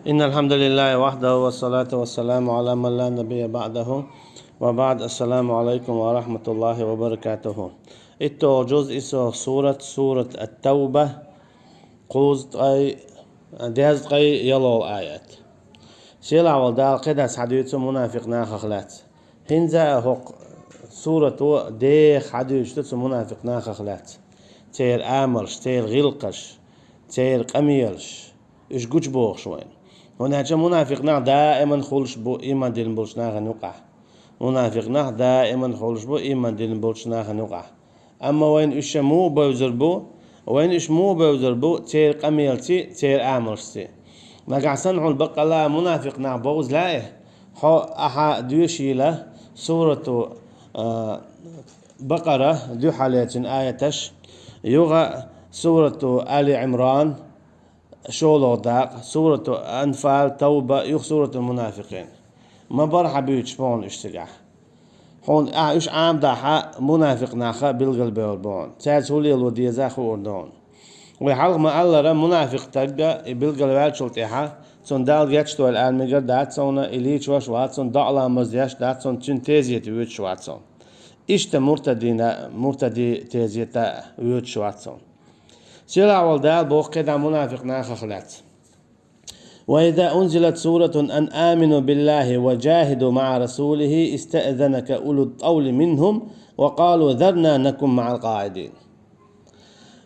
إن الحمد لله وحده والصلاة والسلام على من لا نبي بعده وبعد. السلام عليكم ورحمة الله وبركاته. إتو جزء إسو سورة التوبة قوز أي دهز قي يلو الآيات شيل عوال دال قدس حديث منافق ناخخلات هنزا هق سورة ديخ حديث منافق ناخخلات تير آمرش تير غلقش تير قميرش إيش جوج بوخ وين هنا جا منافقنا دائما خلش بو إيمان دين بولشنا نقع منافقنا دائما خلش بو إيمان دين بولشنا نقع أما وين إيش مو بوزر بو وين إيش مو بوزر بو تير قميلتي تير آمرشتي نقع صنعوا البقلة منافقنا بوز لايه حو أحا دوشي له سورة بقرة دو حالات آيتش يوغا سورة آل عمران شولو داق سورة أنفال توبة يوغ سورة المنافقين ما برحا بيوتش بون اشتقاح هون إيش عام داحا منافق ناخا بالقلب والبون تاج هولي الودية زاخو أردون ويحلق ما الله منافق تلقى بالقلب شلتيحا تون دال جاتشتو الآن مقر داتسونا إليش واش واتسون دعلا مزياش داتسون تون تيزيت ويوتش واتسون إشتا مرتدي تيزيتا ويوتش واتسون سيلا والدال بوخ كدا منافق ناخخلات وإذا أنزلت سورة أن آمنوا بالله وجاهدوا مع رسوله استأذنك أولو الطول منهم وقالوا ذرنا نكن مع القاعدين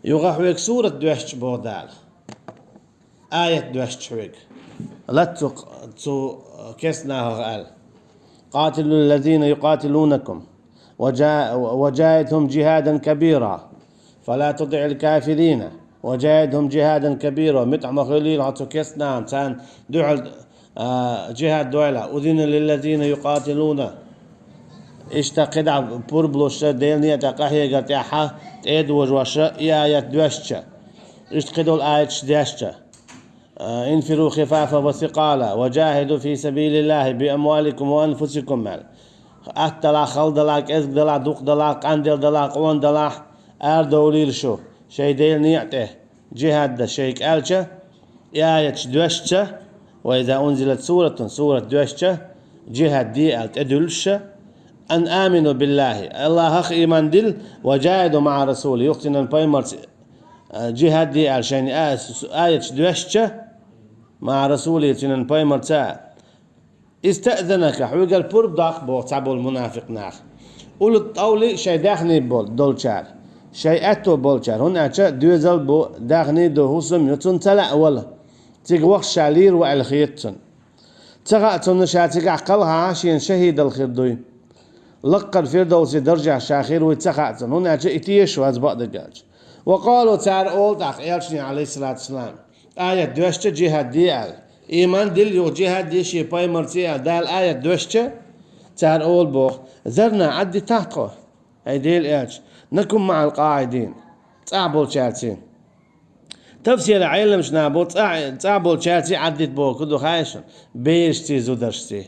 يغحوك سورة دوشت بودال آية دوشت حوك لا تو كسناه قال قاتلوا الذين يقاتلونكم وجاهدهم جهادا كبيرا فلا تطع الكافرين وجاهدهم جهادا كبيرا متعم خليل عطو كسنام تان دعل جهاد دولا أذن للذين يقاتلون اشتقد بربلوش ديلنية تقاهية قطعها تيد وجوشة آية دوشة اشتقدوا الآية داشة انفروا خفافا وثقالا وجاهدوا في سبيل الله بأموالكم وأنفسكم مال أتلا خلدلاك إذ دلا دوق دلا قندل دلا قوان دلا أردوليل شو شي ديل نيعته جهاد دا شيك ألشة آية دوشة وإذا أنزلت سورة دوشة جهاد دي ألت أدلشة أن آمنوا بالله الله أخ إيمان دل وجاهدوا مع رسوله يقتنا البايمرس جهاد دي ألشين آية دوشة مع رسوله يقتنا البايمرس استأذنك حويق البرب داق بو تعبو المنافق ناخ قول الطولي شي داخني بول دولشار شي أتو بولشار هنا دوزل بو داخني دو هسم يتون تلا ولا تيق وقت شالير والخيطن تغأتن شاتيق عقلها عاشين شهيد الخردوي لقى الفردوسي درجة شاخير ويتسخأتن هنا إتيش واز بعض الجاج وقالوا تعال أول داق يالشني عليه الصلاة والسلام آية دوشة جهاد ديال إيمان دل يو جهاد ديشي باي مرتيا دال آية دوشة تعال أول بوخ ذرنا عدي تحقه أي ديل إيش نكون مع القاعدين تعبول شاتين تفسير علم شنابو تعبول شاتي عديت بو كدو خايشن بيشتي زودرشتي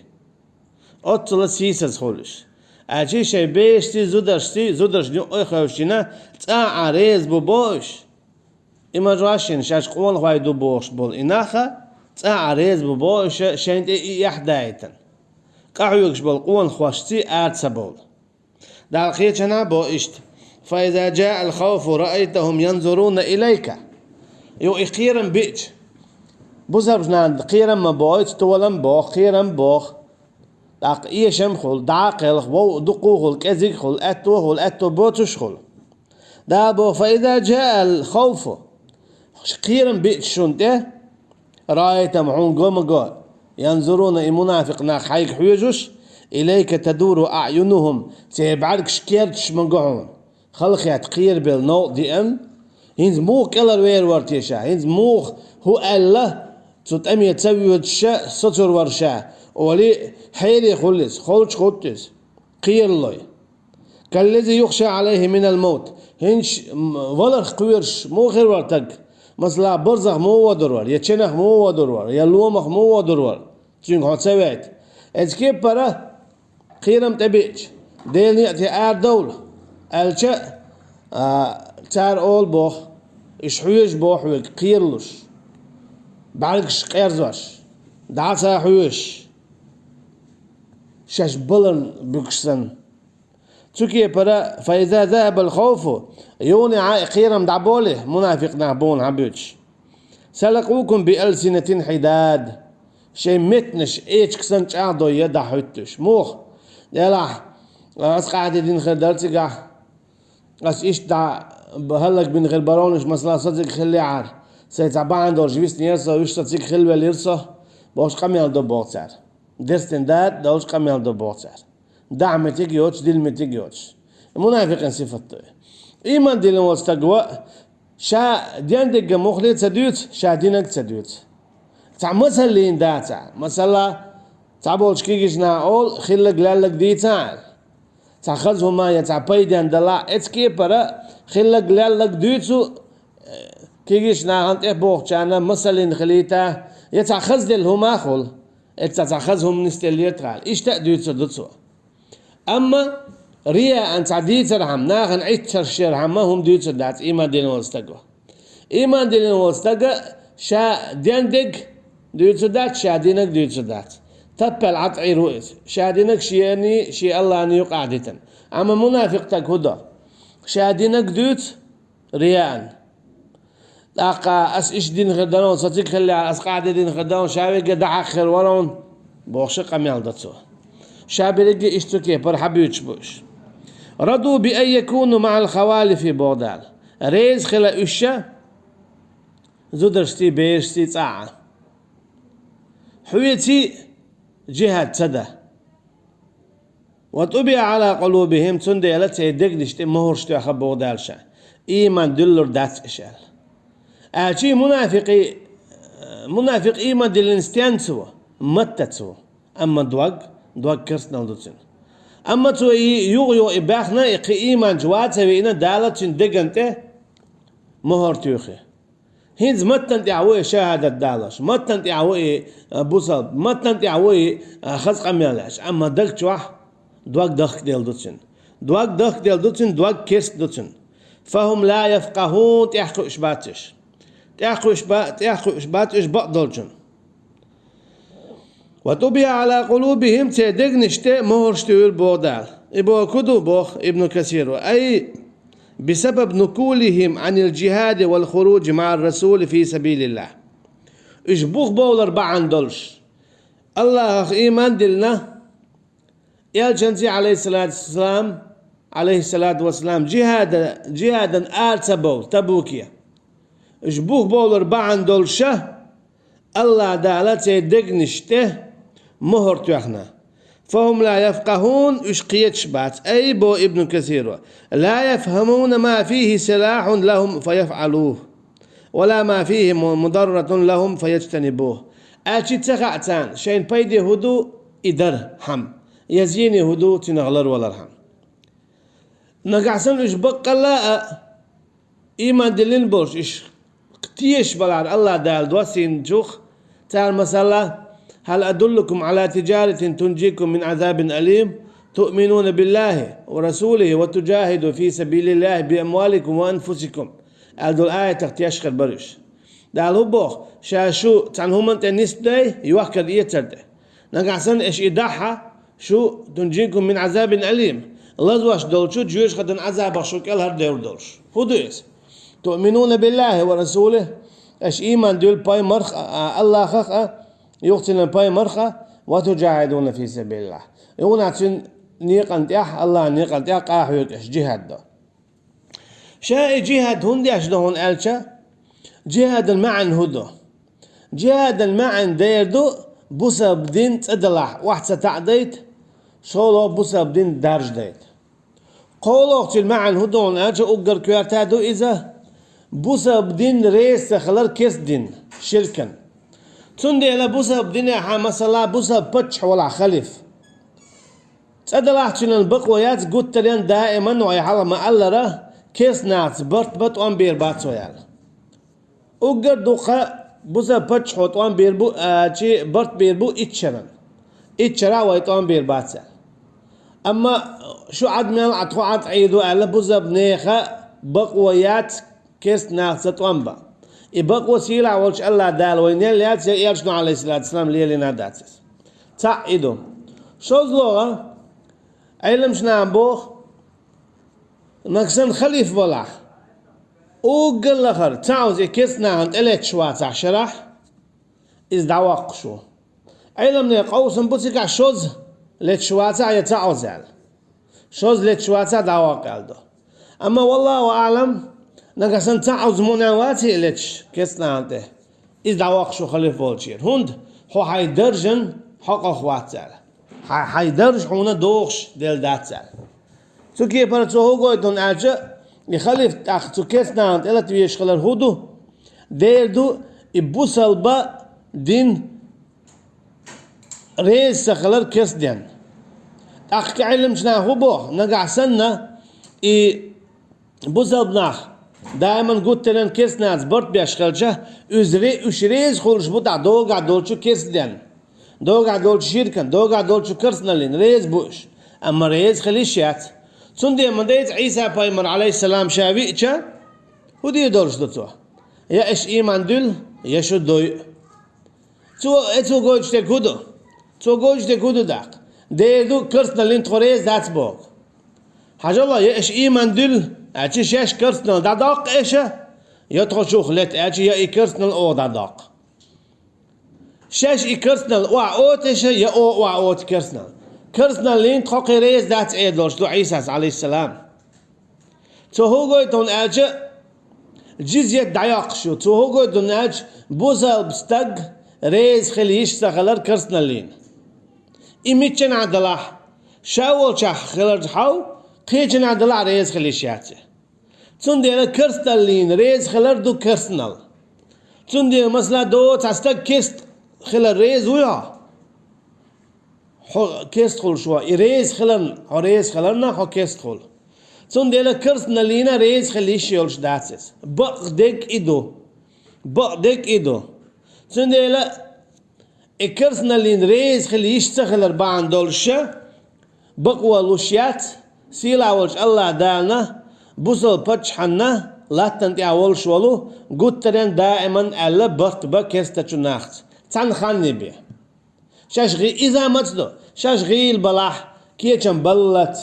أطلع سيسز خولش أجي شيء بيشتي زودرش نيو أخوشينا تعريز بو بوش إما جواشين شاش قول خواي دو بوش بول إناخا تعريز بو بوش شينت يحدايتن قاعيوكش بول قول خوشتي آتسبول دال خيتنا بو إشت فإذا جاء الخوف رأيتهم ينظرون إليك يو إخيرا بيج بوزربنا قيرا ما بويت تولم بوخ قيرا بوخ داق إيشم خل داقل خو دقوغل كزيك خل أتو بوتش خل دابو فإذا جاء الخوف قيرا بيج شنته رأيتهم عون قوم ينظرون المنافق ناخ حيك حويجوش إليك تدور أعينهم تبعرك شكيرتش من قعون خلقيات قير بالنو دي أم هنز موخ إلا الوير ورتيشا هنز موخ هو ألا تتأمي تسوي وتشا سطر ورشا ولي حيري خلش خلتس قير الله كالذي يخشى عليه من الموت هنش ولر قويرش مو غير ورتق مثلا برزخ مو ودرور يتشنخ مو ودرور يلومخ مو ودرور تشين هو تسويت اتكيب برا قيرم تبيج ديل يأتي آر دولة ألشا تار أول بوخ إش حويج بوح ويك قيرلوش بعرقش قيرزوش دعسا حوش شاش بلن بكسن تكي برا فإذا ذهب الخوف يوني قيرم دعبوله منافق نعبون عبيتش سلقوكم بألسنة حداد شي متنش ايش كسن تعضو يدا حوتش موخ يلا قاعد دين خدرتك اس ايش دع بهلك بين غير برونش مثلا صدق خلي عار سيتعبان دور جويس نيرسا ويشتتك خلوة ليرسا باش قميل دو بوتسر درستن دات دوش قميل دو بوتسر دعمتك يوتش دلمتك يوتش المنافق صفته إيمان دين واستقوى شا ديندق مخلط سدوت شا دينك سدوت تع مسلين داتا مثلا تعبولش كيجيش ناقول خلق لالك دي تعال تاخذهم ما يتع بيدان دلا اتكي برا خلق لالك دوتو كيجيش ناهنت بوخ شانا مسلين خليتا يتاخذ دلهم اخل تاخذهم نستليترال ايش تأدوتو دوتو اما ريا ان تعديت رحم ناغن عيتر شير هم هم دوتو دات ايمان دين واستقوى ايمان دين واستقوى شا ديندق دوتو دات شا دينك دوتو دات تبل عطعي رؤيت شا دينك شياني شي الله ان يقعدتن اما منافقتك هدا شا دينك دوت ريان لاقا اس ايش دين غدانون صديق خلي على اسقاعد دين غدانون شاوي قد اخر ورون بوخشق اميال دتو شابي رجي اشتكي بر حبيوش بوش رضوا بأن يكونوا مع الخوالف بودال ريز خلا اشا زودرشتي بيشتي تاعة حويتي جهة تدا وطبع على قلوبهم تندي لتي دقدشتي مهرشتي اخب بودالشا ايمان دلر دات اشال أشي منافق إيمان دلنستيان سوا متى سوا أما دواق كرسنا لدوتين أما تو يغيو إباخنا إقي إيمان جوات سوينا دالتين دقنته مهر تيوخي هينز متن تعوي شهادة دالش متن تعوي بوصل متن تعوي خزق ميلاش أما دق جواح دواق دخ ديل دوتين دواق دخ ديل دوتين دواق كرس دوتين فهم لا يفقهون تحقو إشباتش تأخذ إشبات إشباط دولجن وطبع على قلوبهم تدق نشتى مهر شتوير بودال إبو كدو بوخ ابن كثير أي بسبب نقولهم عن الجهاد والخروج مع الرسول في سبيل الله إشبوخ بولر بعن دولش الله إيمان دلنا يالجنزي عليه الصلاة والسلام جهادا آل سبول تبوكيا جبوه بولر بعن دولشه الله دالته دقنشته مهر تيخنا فهم لا يفقهون اشقيت شبات أي بو ابن كثير لا يفهمون ما فيه سلاح لهم فيفعلوه ولا ما فيه مضرة لهم فيجتنبوه أشي تخعتان شين بيدي هدو إدر حم يزيني هدو تنغلر ولرحم نقعسن اشبق الله إيمان دلين بولش إش تيش بلار الله دال دوسين جوخ تعال مسألة هل أدلكم على تجارة تنجيكم من عذاب أليم تؤمنون بالله ورسوله وتجاهدوا في سبيل الله بأموالكم وأنفسكم أدل آية تختيشخر برش دال هبوخ شاشو تعنهم أنت نسبة يوكر يترد نقعسن إيش إداحة شو تنجيكم من عذاب أليم لازواش دولشو جيوش خدن عذاب شو كل هر دولش هدويس تؤمنون بالله ورسوله اش ايمان دول باي مرخ الله خخ يقتل باي مرخ وتجاهدون في سبيل الله يقول عشان نيقن تيح الله نيقن تيح قاحوك اش جهاد ده شاء جهاد هندي اش دهون الشا جهاد المعن هدو جهاد المعن دير دو بوسا بدين تدلح واحد ستعديت شولو بوسا بدين دارج ديت قولوك المعن هدون اجا اقر كوارتادو اذا بوسا بدين ريس خلال كيس دين شركا تندي الى بوسا بدين يا مثلا بوسا بتش ولا خليف تدلحتن البقويات قلت لين دائما ويحل ما ألره كيس ناس بط وان بير بات ويال اقر دوقا بوسا بتش حوت وان بير بو شي برت بير بو اتشرا ويتوان بير بات اما شو عد من العطوات عيدو على بوسا بنيخه بقويات كيس ناس تطوانبا يبقى وسيلة والش الله دال وينيل ياتس يرشنو عليه الصلاة والسلام ليلنا داتس تعيدو شوز لغة علم شنا بوخ نكسن خليف بلح وقل لخر تعوز يكسنا عند إليت شوات عشرح إز دعوق شو علم نيقوسن بوتيك شوز ليت شوات يتعوز على شوز ليت شوات دعوق على أما والله أعلم نكسن تعوز مناواتي إليتش كسنا عنده إز دعوق شو خليف بولشير هند هو حيدرجن حق أخوات على حيدرج هنا دوخش ديل دات على تو كي برتو هو قويتون أجا يخليف تاختو كسنا عند إلا تبيش خلال هودو ديردو يبوسل با دين ريز سخلال كس دين أخي علم شنا هو بوخ نقع سنة بوسل بناخ دائما قلت لن كس ناس برد بيشخلشه üç rez خلش بودا دوغا دولشو كس دين دوغا دولشو شيركن دوغا دولشو كرسنالين ريز بوش أما ريز خليشيات سندي من ديت عيسى بايمر عليه السلام شابيتشا ودي دولش دوتو يا إيش إيمان دل يشو دوي تو جوج تكودو تو جوج تكودو داق ديدو كرسنالين توريز داتس بوك حاجة الله يا إيش إيمان دل أشي شاش كرسنال داق إيشه يدخل شو خلت أشي يا كرسنال أو داق شاش كرسنال أوت إيشه يا أوت كرسنال كرسنال لين تخوقي ريز داتس إيدولش دو عيسى عليه السلام تو هو قويتون أجا جزية دعياق شو تو هو قويتون أج بوزا بستق ريز خليش سخلر كرسنال لين إميتشن عدلاح شاول شاح خلر حاو قيتشن عدلاح ريز خليشياتي تندي كرسنال لين ريز خلر دو كرسنال تندي مثلا دو تستق كيست خلر ريز ويا كيست خل شو ريز خلن ريز خلنا هو كيست خل تندي له كرسنال لين ريز خليش يولش داتس بقدك إيدو تندي له كرسنال لين ريز خليش سخلر بعن دولشة بقوى لوشيات سيلا ولش الله دالنا بوصل بتشحنا لا تنتي أولش ولو قلت دائما ألا بق كيستشو ناخت تنخاني بيه شاشغي إذا متدو شاشغي البلاح كيتشن بلت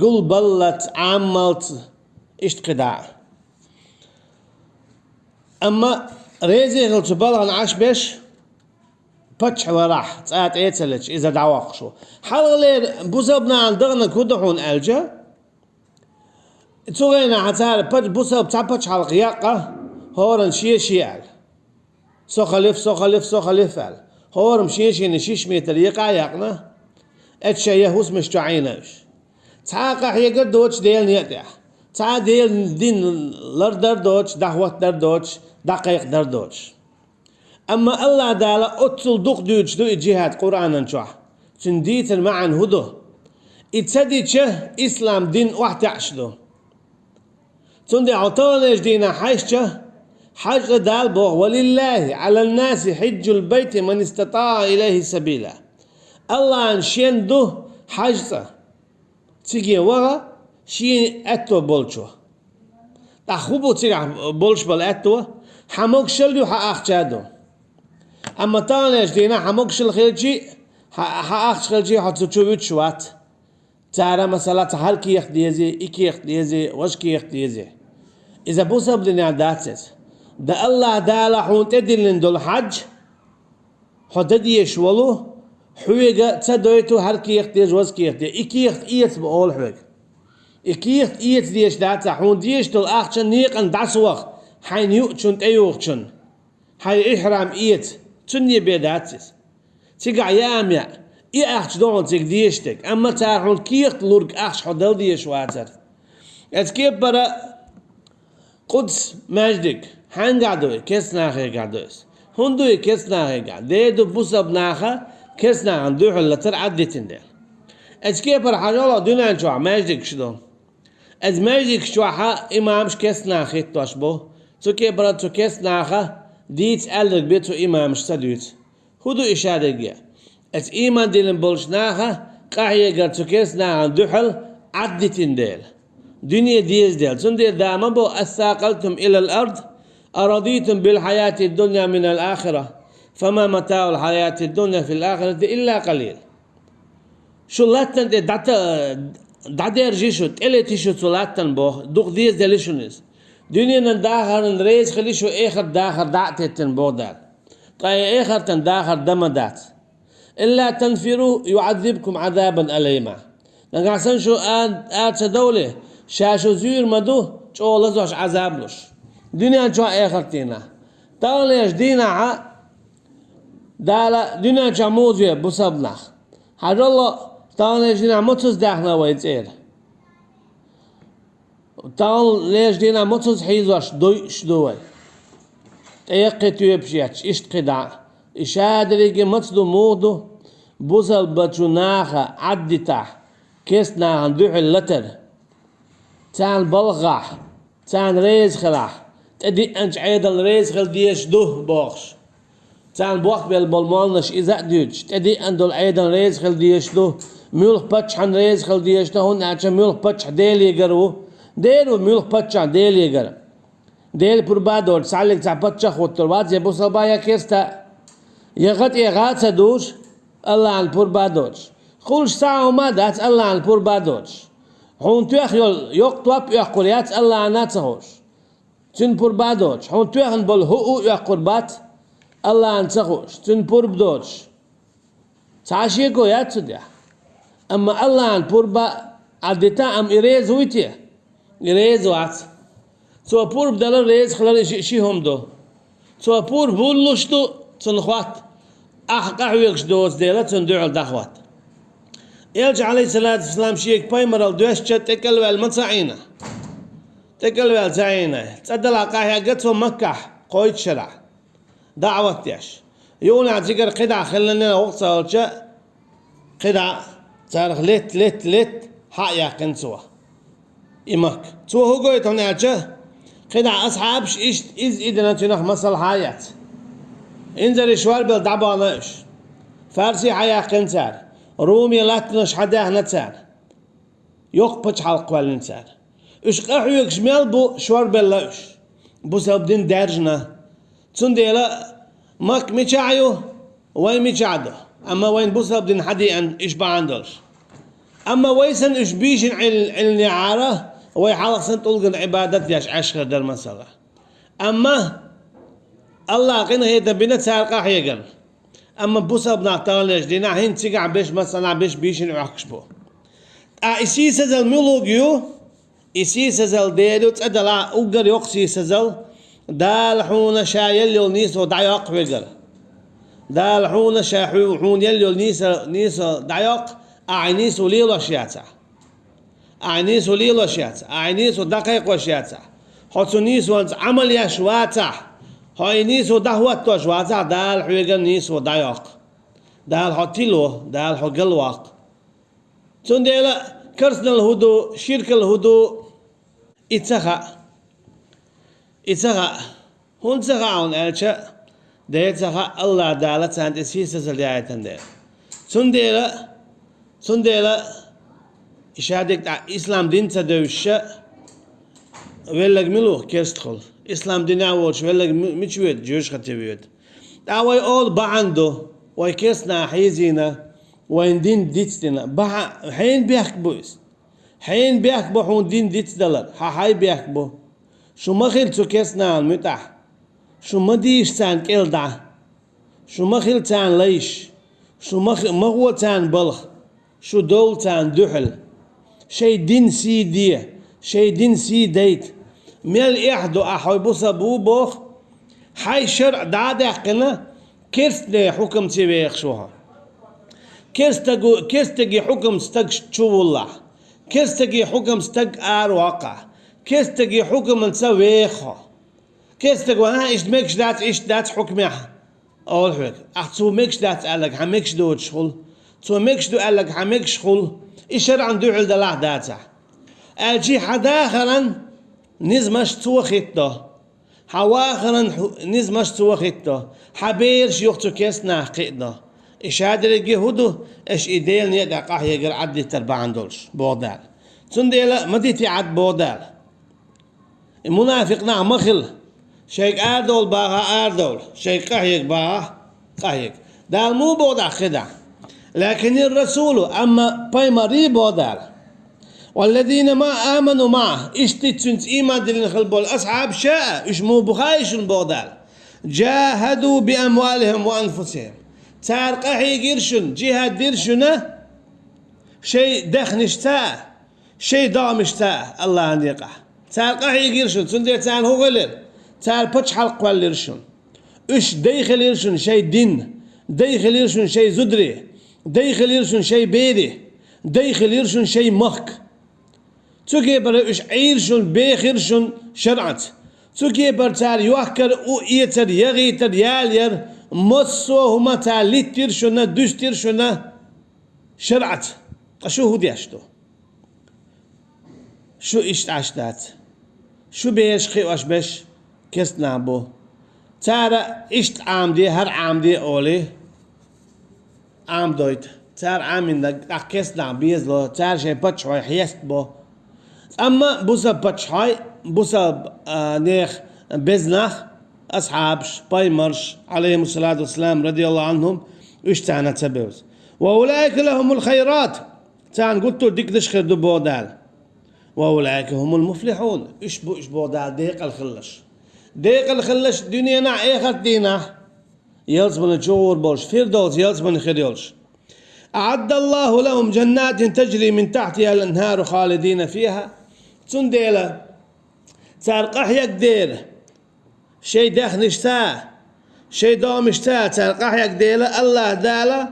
قل بلت عملت اشتقداع أما ريزي غلت بلغن عاش بيش بتش وراح تساعد ايتسلج إذا دعواق شو حلغلي بوزبنا عن دغنا كودحون ألجا تسوغينا حتى بتش بوزب تابتش حلقياقة هورن شيال سوخليف فعل هورم شي نشيش متر يقع يقنا اتشا يهوس مش تعينش تعاقح يقدر دوتش ديل نيتح تعا ديل دين لردر دوتش دعوت در دوتش دقيق در دوتش أما الله دالا أتصل دوق دوتش دو الجهاد قرآنا شوح تنديت المعن هدو اتسدي شه إسلام دين واحد عشدو تندي عطانش دينا حيشه حج دال بوغ ولله على الناس حج البيت من استطاع إليه سبيلا الله انشين دو حجته تيجي ورا شين أتو بولشو تخوبو تيجي بولش بالأتو حموك شلو حأخجادو أما تانيش دينا حموك شل خيلجي حأخج خيلجي حتى تشوفت شوات تعرى مثلا تحال كي يخديزي إكي يخديزي وش كي يخديزي إذا بوسب دنيا داتس دا الله دالا حون تدلن دول حج حددي يشولو حويقة تدويتو هركي يختيج وزكي يختيج إكي يختيج بقول حويق إكي يختيج ديش داتا حون ديش دول أخشن نيقن داسوخ حين يؤتشن تيوخشن حي إحرام إيت تن يبيداتس تيقع ياميا إي أخش دون تيق ديشتك أما تاحون كيخت لورك أخش حدل ديش واتر اتكيب برا قدس مجدك هن قعدوي كيس ناخي قعدويس هندوي كيس ناخي قعد ديدو بوسب ناخا كيس ناخا ندوح اللي ترعدي تندل اتكيب برا حاجة الله دونان شوع مجدك شدون از مجدك شوعها إمامش كيس ناخي توشبو تو كيبرا تو كيس ناخا ديت ألرق بيتو إمامش سدويت هدو إشارة جيا از إيمان ديلن بولش ناخا قاعية قر تو كيس ناخا ندوحل عدي تندل دنيا ديز ديل سندير داما بو أثاقلتم إلى الأرض أرضيتم بالحياة الدنيا من الآخرة فما متاع الحياة الدنيا في الآخرة إلا قليل. شلاتن دعتر جيشوت إلي تيشوت شلاتن بوه دوغ ديز دليشونيز دنيا داخل ريز خليشو إخر داخل دعتتن بودال طيب إخر تنداخل دمدات إلا تنفروا يعذبكم عذابا أليما. نقاسن شو آد دولة شاشو زير مدو شو لزوش عذابلوش دنيا شو آخر تينا تغليش دينا دالا دنيا شو موزية بصبناخ حاج الله تغليش دينا متوز داخنا ويتير تغليش دينا متوز حيزوش دوش دوي تيقيتو يبشيتش إشت قدع إشادريكي متدو مودو بوصل بتشوناخا عدتاح كيسنا هندوح اللتر تان بلغح تان ريز خلاح تدي أنش عيد الريز خل ديش دوه بوخش تان بوخ بالبلمانش إذا دوش تدي أندل عيد الريز خل ديش دوه ملح بتش عن ريز خل ديش دوه هون عشان ملح بتش ديلي يقرو ديرو ملح بتش ديلي يقرو ديل بربادور سالك تعبتش خوتر بعد يبو صبايا كيستا يغات سدوش الله عن بربادور خلش ساعة وما دات الله عن بربادور هون تيخ يقطب يقريات الله عن تهوش تن بربادور هون تيخ بل هو يقربات الله عن تهوش تن بربدور تعشيكو يا تديا أما الله عن بربا عدتا أم إريز ويتي إريز وات سو برب دلر ريز خلال شيهم دو سو برب بولش دو تنخوات قحويكش دوز ديلا تندعو الدخوات يرجع عليه الصلاة والسلام شيك بايمر الدوشة تكل والمتعينة تكل والتعينة تصدل قاهي قطو مكة قويت شرع دعوة تيش يونا تذكر قدع خلنا وقت صارتش قدع تارخ لت حقيا كنسوا إمك تو هو قويت هنا قدع أصحابش إز إذا نتنخ مصل حياة انزل شوال بالدعبانش فارسي حياة كنسار رومي لاتنش حداه نتسار يقبش حلق والنسار اش قحويك شمال بو شوار بلاش بو سبدين دارجنا تنديلا ماك ميشاعيو وين ميشاعدو اما وين بو سبدين حدي ان اشبع عندوش اما ويسن اش بيشن النعارة وي حلق سنتولق العبادات ياش عشر در مسألة اما الله قنا هي دبنا تسارقا حيقل اما بوسا بنعطالش دينا هين تيقع بيش مثلا بيش بيشن عكشبو اسي سزل ملوغيو اسي سزل ديرو تدلا اوغر يقسي سزل دالحون شايل يلنيسو دعيق ويقل دالحون شاحون يليل نيسو دعيق اعنيسو ليلو شياتا اعنيسو ليلو شياتا اعنيسو دقيق وشياتا حتو نيسو انت عمل يشواتا هاي نيسو دهوات توش وازع دال حويقل نيسو دايق دال حتيلو دال حقل واق تنديلا كرسنا الهدو شرك الهدو اتسخا هون تسخاون الشا ده تسخا الله دالت سانت اسيسس الجاية تنديل تنديلا إشادك إسلام دين تدوشة ولق ملو كيستخل إسلام دين عوض ولق متشويت جوش خطيبيت أوي أول بعندو ويكسنا حيزينا وين دين ديتنا حين بيحكبوس حين بيحكبو حون دين ديت دلر هاي بيحكبو شو ما خلتو كسنا المتاح شو ما ديش تان كيلدا شو ما خلتان ليش شو ما هو تان بلخ شو دول تان دحل شي دين سي دي شي دين سي ديت ميل إحدو أحوي بوسا بوبوخ حي شرع دادا قنا كيرستني حكم تبيخ شوها كيرستجي حكم ستج شو الله كيرستجي حكم ستج آر واقع كيرستجي حكم نسويخه كيرستجي وانا إيش دات حكمها أول حكم أحسو ميكش دات قالك حميكش دوت شغل تو ميكش دو قالك حميكش شغل إيش شرع ندو على دلاه داتا أجي حداخلا نزمش توخيته حواخرا نزمش توخيته حبيرش يختو كيس ناقيده إيش هذا اللي هدو إيش إيديل نيجا قاه يجر عدي تربع عندولش بودال تنديلا ما ديتي عد بودال المنافق نعم مخل شيء أردول باها أردول شيء قهيك باها قهيك دال مو بوضع خدع لكن الرسول أما بايماري بودال والذين ما آمنوا معه اشتتسنت إيمان دلين خلبول أصحاب شاء إش مو بخايش بودال جاهدوا بأموالهم وأنفسهم تار قهي قرشن جهاد درشنا شيء دخنشتا شيء دامشتا الله عنديقه تار قهي قرشن سندير تار هو غلر تار بتش حلق والرشن إش داخل يرشن شيء دين داخل يرشن شيء زدري داخل يرشن شيء بيدي داخل يرشن شيء مخك تسوكي بر إش عيرشن بيخرشن شرعت تسوكي بر تار يوحكر او إيتر يغيتر يالير مصو هما تار لترشن دسترشن شرعت شو هدي أشتو شو إشت عشتات شو بيش خي واش بيش كست نابو تارا إشت عامدي هر عامدي أولي عام دويت تار عامين دا كست ناب بيزلو تار شي باتش هاي حيست بو أما بوسا باتش هاي بوسا نيخ بزنخ أصحابش بايمرش عليهم الصلاة والسلام رضي الله عنهم إشتانا تبوز وأولئك لهم الخيرات تان قلتو ديك دش خير دو بودال وأولئك هم المفلحون إش بودال ديق الخلش ديق الخلش دنيا نا إيخر دينا يلز من الجور بولش فيردوس يلز من خيريولش أعد الله لهم جنات تجري من تحتها الأنهار خالدين فيها تنديلا تارقح يقدير شي دخنشتا شي دومشتا تارقح يقدير الله دالا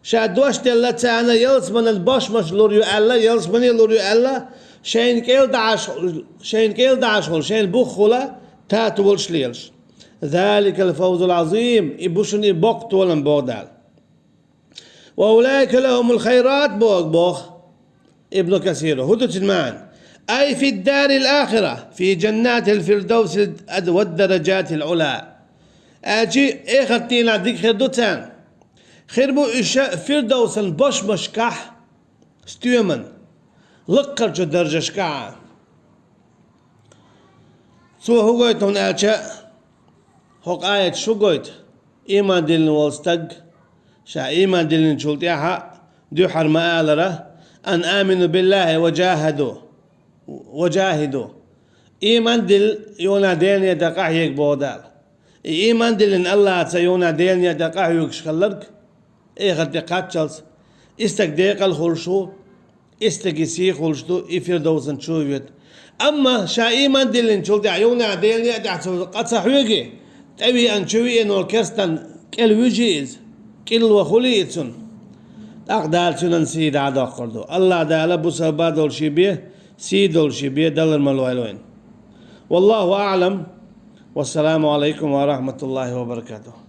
شادوش دالا تانا يلز من البشمش لوريو ألا يلز من لوريو ألا شين كيل دعشول شين بخولا تاتول شليلش ذلك الفوز العظيم إبوشني بوقت ولن بودال وأولئك لهم الخيرات بوخ ابن كثير هدت المعن أي في الدار الآخرة في جنات الفردوس والدرجات العلى أجي إخرتين ديك خردوتان خربو إشاء فردوس بش مشكح ستيومن لقر جو درجة شكاعة سو هو قويت هون هوك آية شو قويت إيمان دلن والستق شا إيمان دلن شلتيها دو حرما آلرة أن آمنوا بالله وجاهدوا إيمان دل يونا دين يدقاه يك بودال إيمان دل إن الله تيونا دين يدقاه يكشخلرك إيه غد قاتشلس استك ديق الخلشو استك يسي خلشتو إفير دوزن شويت أما شا إيمان دل إن شلتي يونا دين يدقاه قاتح ويجي تبي أن شوي إنو الكرستان كل وجيز كل وخليتون أقدار سنن سيد عدا قردو الله دالا بسبا دول شبيه سيدول شبيه دل الملويلوين والله أعلم والسلام عليكم ورحمة الله وبركاته.